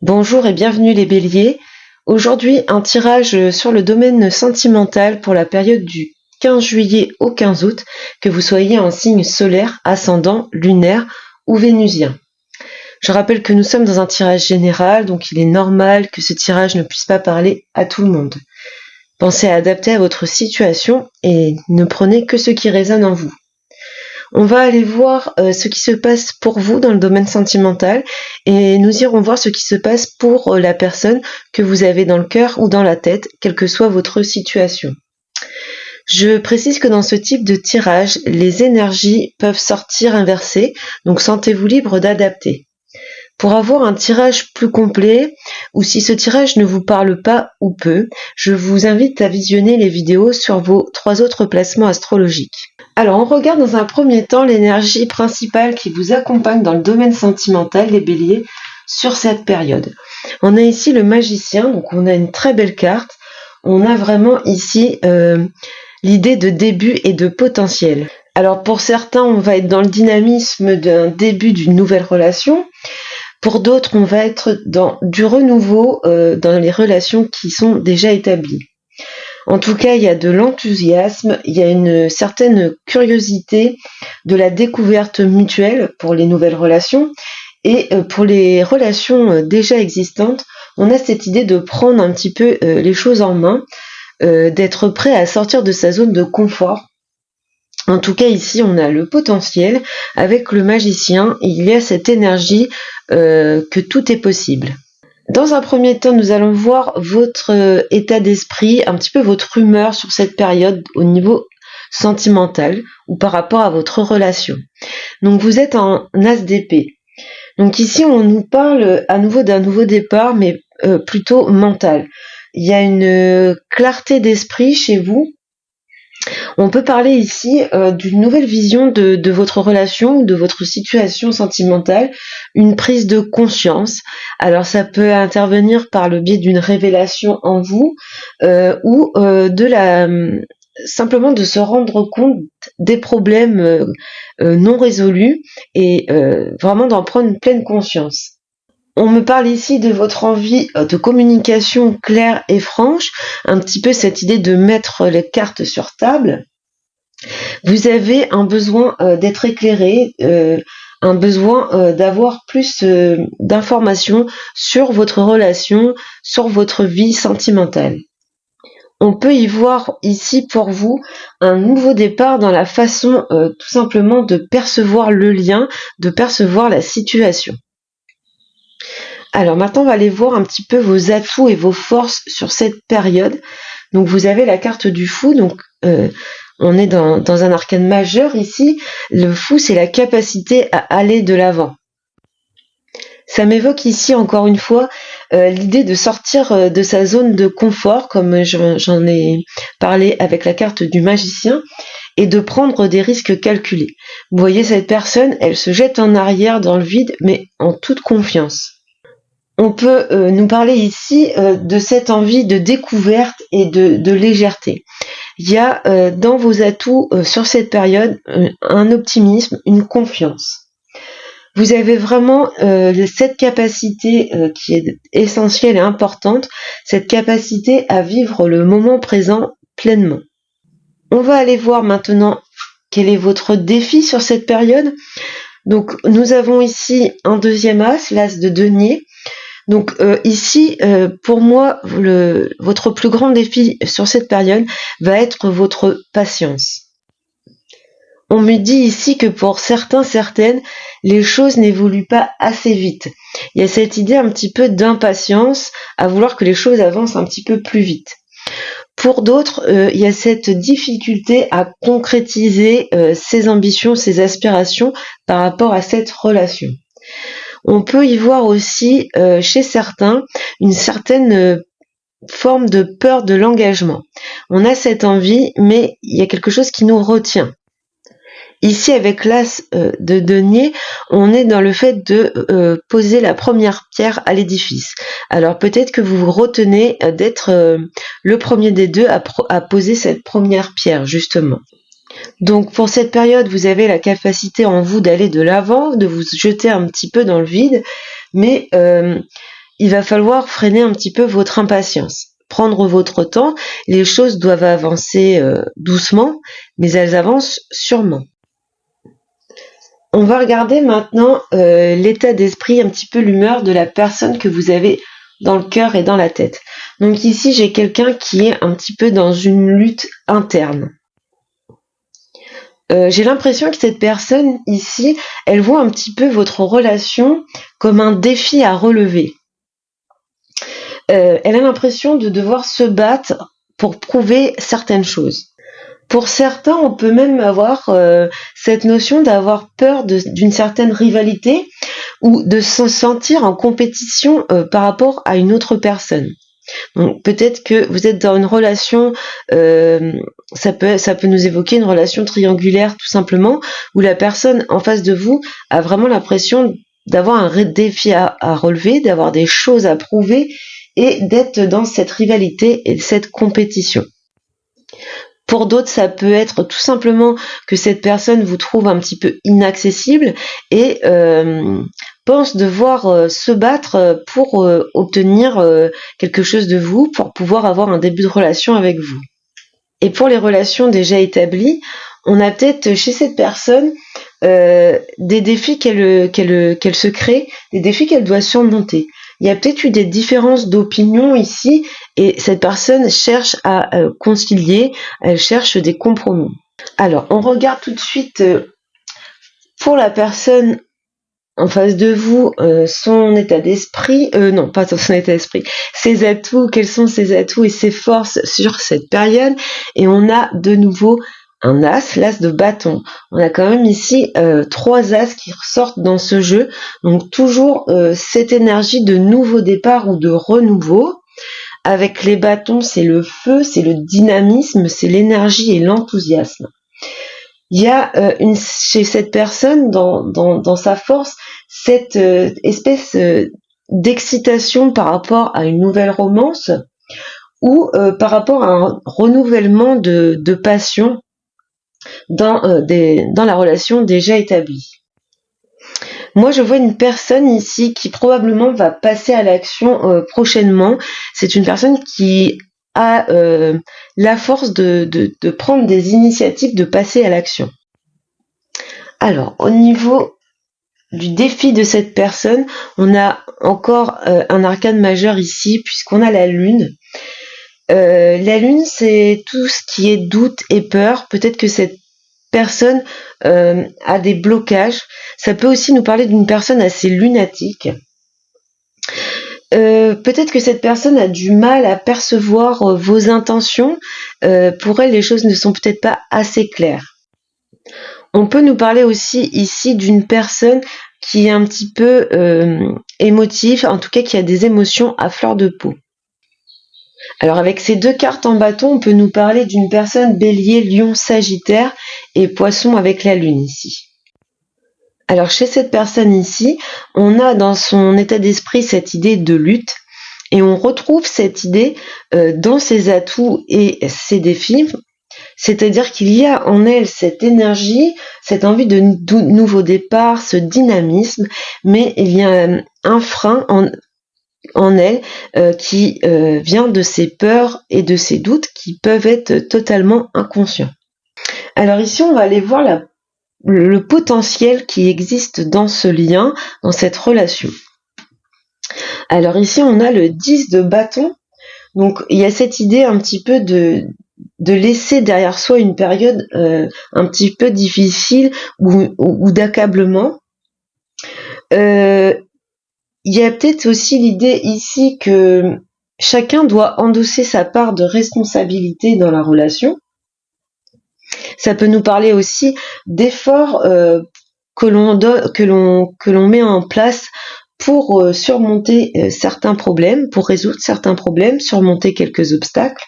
Bonjour et bienvenue les béliers. Aujourd'hui, un tirage sur le domaine sentimental pour la période du 15 juillet au 15 août, que vous soyez en signe solaire, ascendant, lunaire ou vénusien. Je rappelle que nous sommes dans un tirage général, donc il est normal que ce tirage ne puisse pas parler à tout le monde. Pensez à adapter à votre situation et ne prenez que ce qui résonne en vous. On va aller voir ce qui se passe pour vous dans le domaine sentimental et nous irons voir ce qui se passe pour la personne que vous avez dans le cœur ou dans la tête, quelle que soit votre situation. Je précise que dans ce type de tirage, les énergies peuvent sortir inversées, donc sentez-vous libre d'adapter. Pour avoir un tirage plus complet, ou si ce tirage ne vous parle pas ou peu, je vous invite à visionner les vidéos sur vos 3 autres placements astrologiques. Alors, on regarde dans un premier temps l'énergie principale qui vous accompagne dans le domaine sentimental, les béliers, sur cette période. On a ici le magicien, donc on a une très belle carte. On a vraiment ici l'idée de début et de potentiel. Alors, pour certains, on va être dans le dynamisme d'un début d'une nouvelle relation. Pour d'autres, on va être dans du renouveau dans les relations qui sont déjà établies. En tout cas, il y a de l'enthousiasme, il y a une certaine curiosité de la découverte mutuelle pour les nouvelles relations. Et pour les relations déjà existantes, on a cette idée de prendre un petit peu les choses en main, d'être prêt à sortir de sa zone de confort. En tout cas, ici, on a le potentiel. Avec le magicien, il y a cette énergie que tout est possible. Dans un premier temps, nous allons voir votre état d'esprit, un petit peu votre humeur sur cette période au niveau sentimental ou par rapport à votre relation. Donc vous êtes en as d'épée. Donc ici, on nous parle à nouveau d'un nouveau départ, mais plutôt mental. Il y a une clarté d'esprit chez vous. On peut parler ici d'une nouvelle vision de votre relation ou de votre situation sentimentale, une prise de conscience. Alors ça peut intervenir par le biais d'une révélation en vous ou simplement de se rendre compte des problèmes non résolus et vraiment d'en prendre une pleine conscience. On me parle ici de votre envie de communication claire et franche, un petit peu cette idée de mettre les cartes sur table. Vous avez un besoin d'être éclairé, un besoin d'avoir plus d'informations sur votre relation, sur votre vie sentimentale. On peut y voir ici pour vous un nouveau départ dans la façon tout simplement de percevoir le lien, de percevoir la situation. Alors maintenant, on va aller voir un petit peu vos atouts et vos forces sur cette période. Donc vous avez la carte du fou, donc on est dans un arcane majeur ici. Le fou, c'est la capacité à aller de l'avant. Ça m'évoque ici encore une fois l'idée de sortir de sa zone de confort, comme j'en ai parlé avec la carte du magicien, et de prendre des risques calculés. Vous voyez, cette personne, elle se jette en arrière dans le vide, mais en toute confiance. On peut nous parler ici de cette envie de découverte et de légèreté. Il y a dans vos atouts sur cette période un optimisme, une confiance. Vous avez vraiment cette capacité qui est essentielle et importante, cette capacité à vivre le moment présent pleinement. On va aller voir maintenant quel est votre défi sur cette période. Donc nous avons ici un deuxième as, l'as de denier. Donc ici, pour moi, votre plus grand défi sur cette période va être votre patience. On me dit ici que pour certaines, les choses n'évoluent pas assez vite. Il y a cette idée un petit peu d'impatience à vouloir que les choses avancent un petit peu plus vite. Pour d'autres, il y a cette difficulté à concrétiser ses ambitions, ses aspirations par rapport à cette relation. On peut y voir aussi chez certains une certaine forme de peur de l'engagement. On a cette envie, mais il y a quelque chose qui nous retient. Ici, avec l'as de denier, on est dans le fait de poser la première pierre à l'édifice. Alors peut-être que vous vous retenez d'être le premier des deux à poser cette première pierre, justement. Donc pour cette période, vous avez la capacité en vous d'aller de l'avant, de vous jeter un petit peu dans le vide, mais il va falloir freiner un petit peu votre impatience. Prendre votre temps, les choses doivent avancer doucement, mais elles avancent sûrement. On va regarder maintenant l'état d'esprit, un petit peu l'humeur de la personne que vous avez dans le cœur et dans la tête. Donc ici, j'ai quelqu'un qui est un petit peu dans une lutte interne. J'ai l'impression que cette personne ici, elle voit un petit peu votre relation comme un défi à relever. Elle a l'impression de devoir se battre pour prouver certaines choses. Pour certains, on peut même avoir cette notion d'avoir peur d'une certaine rivalité ou de se sentir en compétition par rapport à une autre personne. Donc peut-être que vous êtes dans une relation, ça peut nous évoquer une relation triangulaire tout simplement, où la personne en face de vous a vraiment l'impression d'avoir un défi à relever, d'avoir des choses à prouver et d'être dans cette rivalité et cette compétition. Pour d'autres, ça peut être tout simplement que cette personne vous trouve un petit peu inaccessible et pense devoir se battre pour obtenir quelque chose de vous, pour pouvoir avoir un début de relation avec vous. Et pour les relations déjà établies, on a peut-être chez cette personne des défis qu'elle se crée, des défis qu'elle doit surmonter. Il y a peut-être eu des différences d'opinion ici et cette personne cherche à concilier, elle cherche des compromis. Alors, on regarde tout de suite pour la personne en face de vous son état d'esprit, non pas son état d'esprit, ses atouts, quels sont ses atouts et ses forces sur cette période. Et on a de nouveau un as, l'as de bâton. On a quand même ici 3 as qui ressortent dans ce jeu. Donc toujours cette énergie de nouveau départ ou de renouveau. Avec les bâtons, c'est le feu, c'est le dynamisme, c'est l'énergie et l'enthousiasme. Il y a chez cette personne, dans sa force, cette espèce d'excitation par rapport à une nouvelle romance ou par rapport à un renouvellement de passion dans la relation déjà établie. Moi, je vois une personne ici qui probablement va passer à l'action prochainement. C'est une personne qui a la force de prendre des initiatives, de passer à l'action. Alors, au niveau du défi de cette personne, on a encore un arcane majeur ici, puisqu'on a la lune. La lune, c'est tout ce qui est doute et peur. Peut-être que cette personne a des blocages. Ça peut aussi nous parler d'une personne assez lunatique. Peut-être que cette personne a du mal à percevoir vos intentions. Pour elle, les choses ne sont peut-être pas assez claires. On peut nous parler aussi ici d'une personne qui est un petit peu émotive, en tout cas qui a des émotions à fleur de peau. Alors avec ces 2 cartes en bâton, on peut nous parler d'une personne bélier, lion, sagittaire et poisson avec la lune ici. Alors chez cette personne ici, on a dans son état d'esprit cette idée de lutte et on retrouve cette idée dans ses atouts et ses défis. C'est-à-dire qu'il y a en elle cette énergie, cette envie de nouveau départ, ce dynamisme, mais il y a un frein en elle qui vient de ses peurs et de ses doutes qui peuvent être totalement inconscients. Alors ici, on va aller voir le potentiel qui existe dans ce lien, dans cette relation. Alors ici, on a le 10 de bâton. Donc il y a cette idée un petit peu de laisser derrière soi une période un petit peu difficile ou d'accablement. Il y a peut-être aussi l'idée ici que chacun doit endosser sa part de responsabilité dans la relation. Ça peut nous parler aussi d'efforts que l'on met en place pour surmonter certains problèmes, pour résoudre certains problèmes, surmonter quelques obstacles.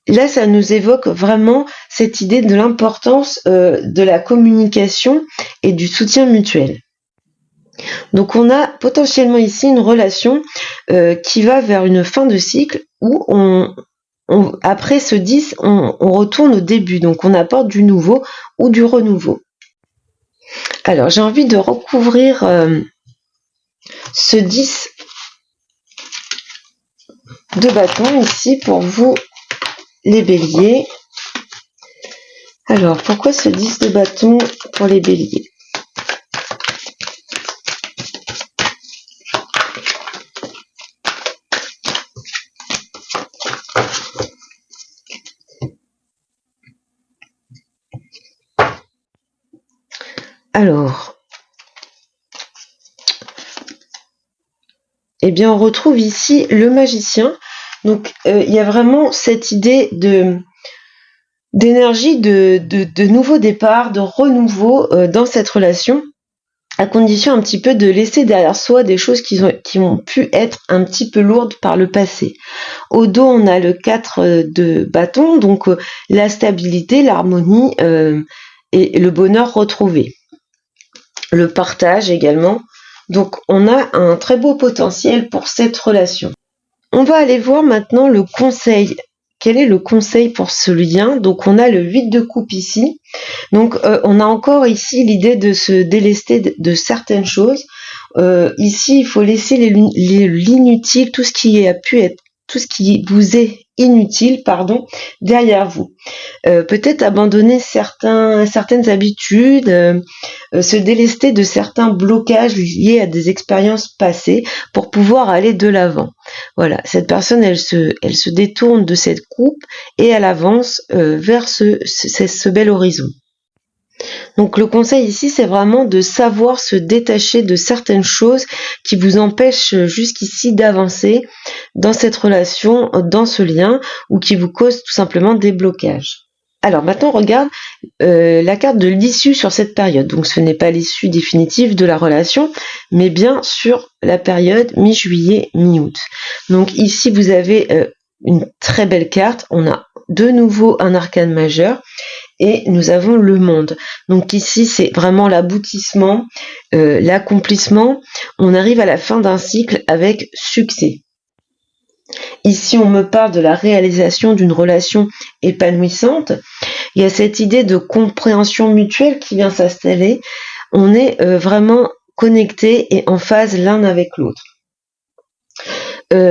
Là, ça nous évoque vraiment cette idée de l'importance de la communication et du soutien mutuel. Donc on a potentiellement ici une relation qui va vers une fin de cycle où après ce 10, on retourne au début, donc on apporte du nouveau ou du renouveau. Alors j'ai envie de recouvrir ce 10 de bâton ici pour vous, les béliers. Alors, pourquoi ce 10 de bâton pour les béliers? Alors, eh bien, on retrouve ici le magicien. Donc, il y a vraiment cette idée d'énergie, de nouveau départ, de renouveau dans cette relation, à condition un petit peu de laisser derrière soi des choses qui ont pu être un petit peu lourdes par le passé. Au dos, on a le 4 de bâton, donc la stabilité, l'harmonie et le bonheur retrouvé. Le partage également. Donc, on a un très beau potentiel pour cette relation. On va aller voir maintenant le conseil. Quel est le conseil pour ce lien? Donc, on a le 8 de coupe ici. Donc, on a encore ici l'idée de se délester de certaines choses. Ici, il faut laisser l'inutile, tout ce qui vous est inutile, derrière vous. Peut-être abandonner certaines habitudes, se délester de certains blocages liés à des expériences passées pour pouvoir aller de l'avant. Voilà, cette personne, elle se détourne de cette coupe et elle avance vers ce bel horizon. Donc le conseil ici, c'est vraiment de savoir se détacher de certaines choses qui vous empêchent jusqu'ici d'avancer dans cette relation, dans ce lien, ou qui vous causent tout simplement des blocages. Alors maintenant, on regarde la carte de l'issue sur cette période. Donc ce n'est pas l'issue définitive de la relation, mais bien sur la période mi-juillet, mi-août. Donc ici, vous avez une très belle carte. On a de nouveau un arcane majeur. Et nous avons le monde. Donc ici, c'est vraiment l'aboutissement, l'accomplissement. On arrive à la fin d'un cycle avec succès. Ici, on me parle de la réalisation d'une relation épanouissante. Il y a cette idée de compréhension mutuelle qui vient s'installer. On est vraiment connectés et en phase l'un avec l'autre.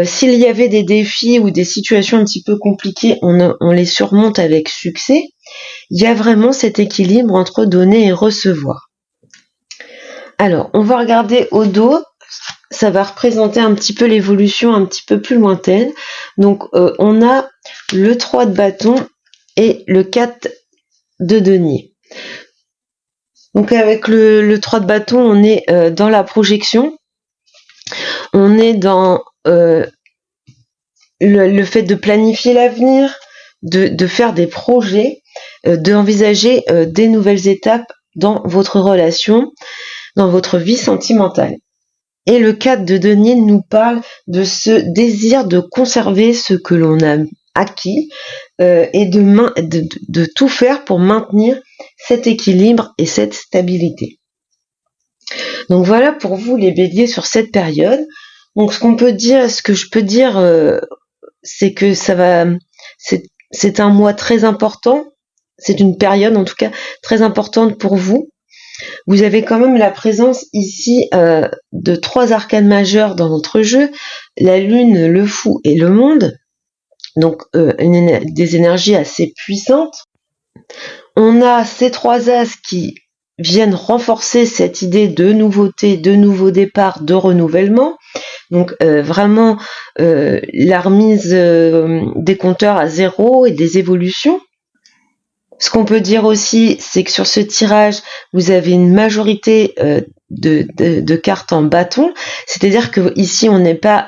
S'il y avait des défis ou des situations un petit peu compliquées, on les surmonte avec succès. Il y a vraiment cet équilibre entre donner et recevoir. Alors, on va regarder au dos. Ça va représenter un petit peu l'évolution un petit peu plus lointaine. Donc, on a le 3 de bâton et le 4 de denier. Donc, avec le 3 de bâton, on est dans la projection. On est dans le fait de planifier l'avenir, de faire des projets, d'envisager des nouvelles étapes dans votre relation, dans votre vie sentimentale. Et le 4 de denier nous parle de ce désir de conserver ce que l'on a acquis et de tout faire pour maintenir cet équilibre et cette stabilité. Donc voilà pour vous les béliers sur cette période. Donc ce que je peux dire, c'est que c'est un mois très important. C'est une période en tout cas très importante pour vous. Vous avez quand même la présence ici de 3 arcanes majeurs dans votre jeu, la lune, le fou et le monde, donc des énergies assez puissantes. On a ces 3 as qui viennent renforcer cette idée de nouveauté, de nouveau départ, de renouvellement. Donc vraiment la remise des compteurs à zéro et des évolutions. Ce qu'on peut dire aussi, c'est que sur ce tirage, vous avez une majorité de cartes en bâton, c'est-à-dire que ici on n'est pas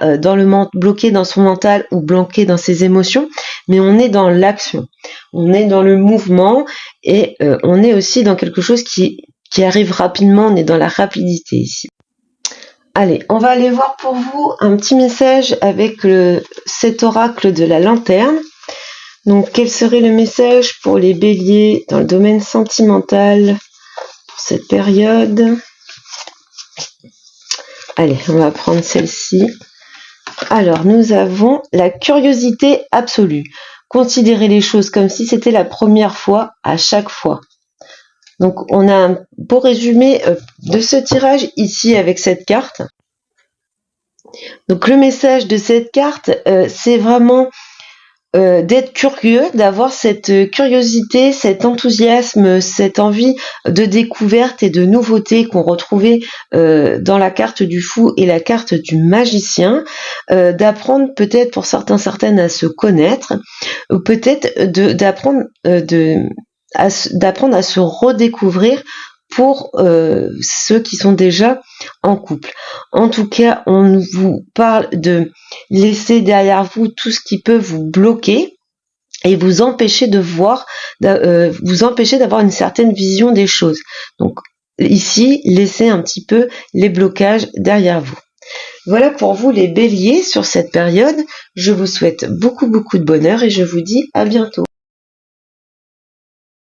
bloqué dans son mental ou bloqué dans ses émotions, mais on est dans l'action, on est dans le mouvement et on est aussi dans quelque chose qui arrive rapidement, on est dans la rapidité ici. Allez, on va aller voir pour vous un petit message avec cet oracle de la lanterne. Donc, quel serait le message pour les béliers dans le domaine sentimental pour cette période? Allez, on va prendre celle-ci. Alors, nous avons la curiosité absolue. Considérer les choses comme si c'était la première fois à chaque fois. Donc, on a un beau résumé de ce tirage ici avec cette carte. Donc le message de cette carte, c'est vraiment d'être curieux, d'avoir cette curiosité, cet enthousiasme, cette envie de découverte et de nouveauté qu'on retrouvait dans la carte du fou et la carte du magicien, d'apprendre peut-être pour certaines à se connaître, ou peut-être d'apprendre à se redécouvrir pour ceux qui sont déjà en couple. En tout cas, on vous parle de laisser derrière vous tout ce qui peut vous bloquer et vous empêcher de voir, vous empêcher d'avoir une certaine vision des choses. Donc ici, laissez un petit peu les blocages derrière vous. Voilà pour vous les béliers sur cette période. Je vous souhaite beaucoup de bonheur et je vous dis à bientôt.